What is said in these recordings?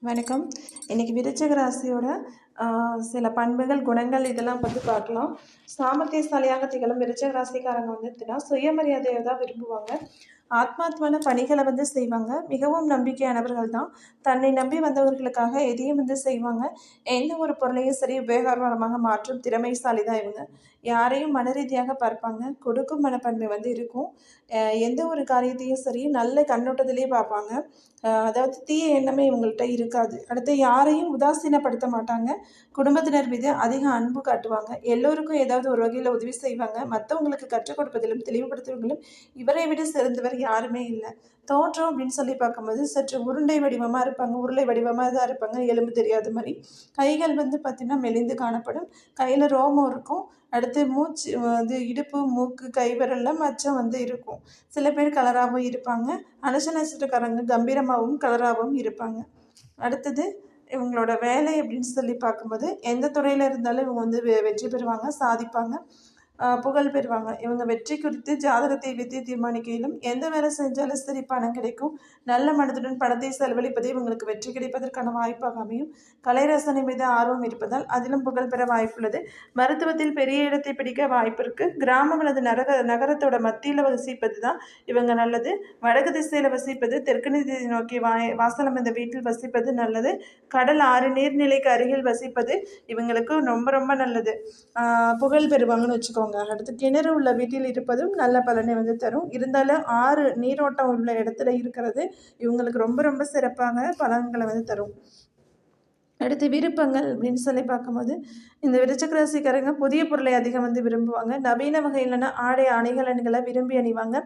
வணக்கம். இன்னைக்கு விருச்சிக ராசியோட சில பண்புகள், குணங்கள் இதெல்லாம் பத்தி பார்க்கலாம். சாமர்த்தியசாலியாக திகழும் விருச்சிக ராசிக்காரங்க வந்துட்டுனா, சுயமரியாதைய தான் விரும்புவாங்க. ஆத்மார்த்தமான பணிகள செய்வாங்க. மிகவும் நம்பிக்கையானவர்கள் தான். தன்னை நம்பி வந்தவர்களுக்காக எதையும் செய்வாங்க. எந்த ஒரு பொருளையும் சரி உபயோகரமாக மாற்றும் திறமைசாலி தான் இவங்க. யாரையும் மனரீதியாக பார்ப்பாங்க. கொடுக்கும் மனப்பான்மை இருக்கும். எந்த ஒரு காரியத்தையும் சரி நல்ல கண்ணோட்டத்திலேயே பார்ப்பாங்க. அதாவது தீய எண்ணமே இவங்கள்ட்ட இருக்காது. அடுத்து யாரையும் உதாசீனப்படுத்த மாட்டாங்க. குடும்பத்தினர் மீது அதிக அன்பு காட்டுவாங்க. எல்லோருக்கும் ஏதாவது ஒரு வகையில் உதவி செய்வாங்க. மற்றவங்களுக்கு கற்றுக் கொடுப்பதிலும் தெளிவுபடுத்துவதிலும் இவரை விட சிறந்தவர் யாருமே இல்லை. தோற்றம் அப்படின்னு சொல்லி பார்க்கும்போது சற்று உருண்டை வடிவமாக இருப்பாங்க. உருளை வடிவமாக தான் இருப்பாங்க. எலும்பு தெரியாத மாதிரி. கைகள் பார்த்திங்கன்னா மெலிந்து காணப்படும். கையில் ரோமம் இருக்கும். அடுத்து மூச்சு இடுப்பு, மூக்கு, கை விரலில் மச்சம் இருக்கும். சில பேர் கலராகவும் இருப்பாங்க. அனுச நட்சத்திரக்காரங்க கம்பீரமாகவும் கலராகவும் இருப்பாங்க. அடுத்தது இவங்களோட வேலை அப்படின்னு சொல்லி பார்க்கும்போது எந்த துறையில் இருந்தாலும் இவங்க வெற்றி பெறுவாங்க, சாதிப்பாங்க, புகழ் பெறுவாங்க. இவங்க வெற்றி குறித்து ஜாதகத்தை வைத்து தீர்மானிக்கையிலும் எந்த வேலை செஞ்சாலும் சரி பணம் கிடைக்கும். நல்ல மனதுடன் பணத்தை செலவழிப்பதே இவங்களுக்கு வெற்றி கிடைப்பதற்கான வாய்ப்பாக அமையும். கலை ரசனை மீது ஆர்வம் இருப்பதால் அதிலும் புகழ் பெற வாய்ப்புள்ளது. மருத்துவத்தில் பெரிய இடத்தை பிடிக்க வாய்ப்பு இருக்குது. கிராமம் அல்லது நகரத்தோட மத்தியில் வசிப்பது தான் இவங்க நல்லது. வடக்கு திசையில் வசிப்பது, தெற்கு திசை நோக்கி வாசலம் இந்த வீட்டில் வசிப்பது நல்லது. கடல், ஆறு, நீர்நிலைக்கு அருகில் வசிப்பது இவங்களுக்கு ரொம்ப ரொம்ப நல்லது. புகழ் பெறுவாங்கன்னு வச்சுக்கோங்க. அடுத்து கிணறு உள்ள வீட்டில் இருப்பதும் நல்ல பலனை தரும். இருந்தாலும் ஆறு நீரோட்டம் உள்ள இடத்துல இருக்கிறது இவங்களுக்கு ரொம்ப ரொம்ப சிறப்பாக பலன்களை தரும். அடுத்து விருப்பங்கள் அப்படின்னு சொல்லி பார்க்கும்போது இந்த விருச்சிக ராசிக்காரங்க புதிய பொருளை அதிகம் விரும்புவாங்க. நவீன வகையிலான ஆடை அணிகலன்களை விரும்பி அணிவாங்க.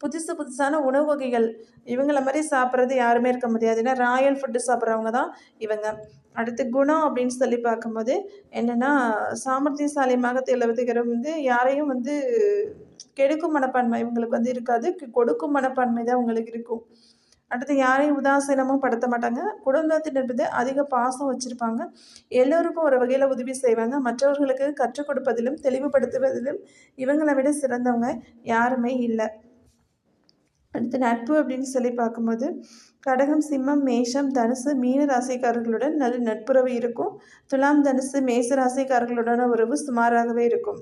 புதுசான உணவு வகைகள் இவங்கள மாதிரி சாப்பிட்றது யாருமே இருக்க முடியாது. ஏன்னா ராயல் ஃபுட்டு சாப்பிட்றவங்க தான் இவங்க. அடுத்து குணம் அப்படின்னு சொல்லி பார்க்கும்போது என்னென்னா சாமர்த்தியசாலியமாக திகழவதிகரம் யாரையும் கெடுக்கும் மனப்பான்மை இவங்களுக்கு இருக்காது. கொடுக்கும் மனப்பான்மை தான் உங்களுக்கு இருக்கும். அடுத்து யாரையும் உதாசீனமும் படுத்த மாட்டாங்க. குடும்பத்தினர் அதிக பாசம் வச்சுருப்பாங்க. எல்லோருக்கும் ஒரு வகையில் உதவி செய்வாங்க. மற்றவர்களுக்கு கற்றுக் கொடுப்பதிலும் தெளிவுபடுத்துவதிலும் இவங்களை விட சிறந்தவங்க யாருமே இல்லை. அடுத்து நட்பு அப்படின்னு சொல்லி பார்க்கும்போது கடகம், சிம்மம், மேஷம், தனுசு, மீன ராசிக்காரர்களுடன் நல்ல நட்புறவு இருக்கும். துலாம், தனுசு, மேச ராசிக்காரர்களுடான உறவு சுமாராகவே இருக்கும்.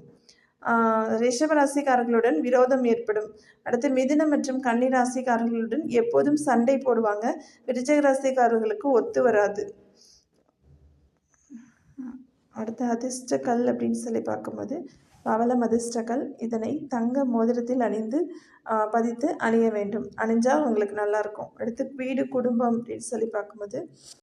ரிஷப ராசிக்காரர்களுடன் விரோதம் ஏற்படும். அடுத்து மிதுனம் மற்றும் கன்னி ராசிக்காரர்களுடன் எப்போதும் சண்டை போடுவாங்க. விருச்சிக ராசிக்காரர்களுக்கு ஒத்து வராது. அடுத்து அதிர்ஷ்டக்கல் அப்படின்னு சொல்லி பார்க்கும்போது பவளம் அதிர்ஷ்டக்கல். இதனை தங்க மோதிரத்தில் அணிந்து பதித்து அணிய வேண்டும். அணிஞ்சால் உங்களுக்கு நல்லாயிருக்கும். அடுத்து வீடு, குடும்பம் அப்படின்னு சொல்லி பார்க்கும்போது